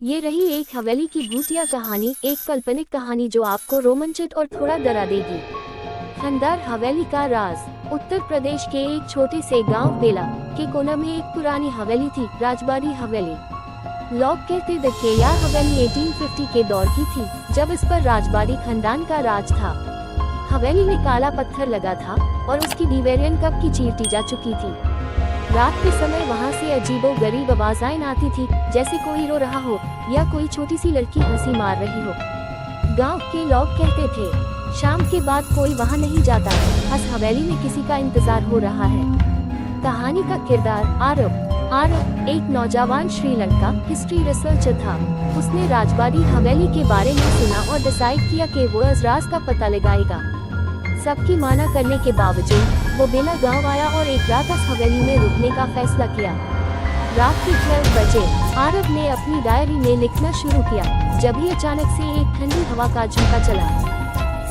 ये रही एक हवेली की भूतिया कहानी, एक काल्पनिक कहानी जो आपको रोमांचित और थोड़ा डरा देगी। खंडार हवेली का राज। उत्तर प्रदेश के एक छोटे से गांव बेला के कोना में एक पुरानी हवेली थी, राजबाड़ी हवेली। लोग कहते थे कि यह हवेली 1850 के दौर की थी, जब इस पर राजबाड़ी खानदान का राज था। हवेली में काला पत्थर लगा था और उसकी दीवारें कब की चीरती जा चुकी थी। रात के समय वहां से अजीबो गरीब आवाज़ें आती थी, जैसे कोई रो रहा हो या कोई छोटी सी लड़की हंसी मार रही हो। गांव के लोग कहते थे, शाम के बाद कोई वहां नहीं जाता, बस हवेली में किसी का इंतजार हो रहा है। कहानी का किरदार आरव एक नौजवान श्रीलंका हिस्ट्री रिसर्चर था। उसने राजबाड़ी हवेली के बारे में सुना और डिसाइड किया कि वो इस राज का पता लगाएगा। सबकी माना करने के बावजूद वो बेला गांव आया और एक रात इस हवेली में रुकने का फैसला किया। रात के 12 बजे आरव ने अपनी डायरी में लिखना शुरू किया, जब ही अचानक से एक ठंडी हवा का झोंका चला।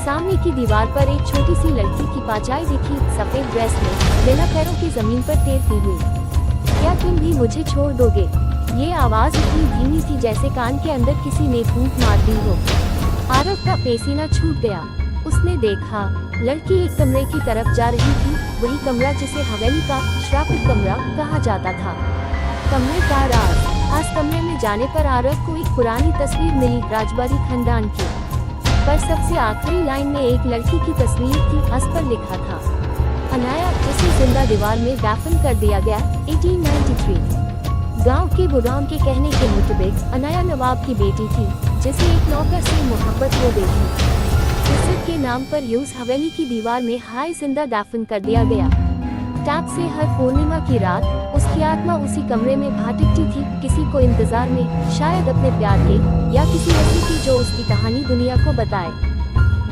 सामने की दीवार पर एक छोटी सी लड़की की परछाई दिखी, सफेद ड्रेस में, बिना पैरों की जमीन पर तैरती हुई। क्या तुम भी मुझे छोड़ दोगे? ये आवाज इतनी धीमी थी जैसे कान के अंदर किसी ने फूंक मार दी हो। आरव का पसीना छूट गया। उसने देखा, लड़की एक कमरे की तरफ जा रही थी, वही कमरा जिसे हवेली का श्रापित कमरा कहा जाता था। कमरे का राज। आज कमरे में जाने पर आरव को एक पुरानी तस्वीर मिली, राजबाड़ी खानदान की। पर सबसे आखिरी लाइन में एक लड़की की तस्वीर थी। उस पर लिखा था, अनाया, जिसे जिंदा दीवार में दफन कर दिया गया, 1893। गांव के बुढ़ाओं के कहने के मुताबिक अनाया नवाब की बेटी थी, जिसे एक नौकर से मोहब्बत हो गई थी। इज्जत के नाम पर यूस हवेली की दीवार में हाय जिंदा दफन कर दिया गया। तब से हर पूर्णिमा की रात उसकी आत्मा उसी कमरे में भटकती थी, किसी को इंतजार में, शायद अपने प्यार के, या किसी ऐसी की जो उसकी कहानी दुनिया को बताए।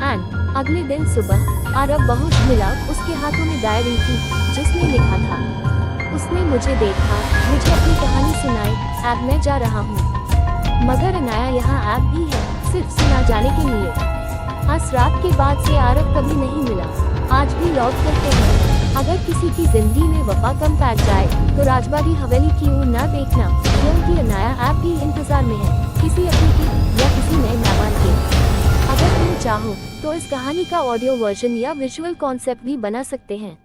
एंड अगले दिन सुबह आरव बहुत मिला। उसके हाथों में डायरी थी जिसमें लिखा था, उसने मुझे देखा, मुझे अपनी कहानी सुनाई, अब मैं जा रहा हूँ। मगर अनाया यहाँ ऐप भी है, सिर्फ सुना जाने के लिए। आज रात के बाद से आरव कभी नहीं मिला। आज भी लोग कहते हैं, अगर किसी की जिंदगी में वफा कम पड़ जाए तो राजबाड़ी हवेली की ओर न देखना, क्योंकि अनाया ऐप भी इंतजार में है, किसी अपनी की या किसी नए मेहमान के। अगर तुम चाहो तो इस कहानी का ऑडियो वर्जन या विजुअल कॉन्सेप्ट भी बना सकते हैं।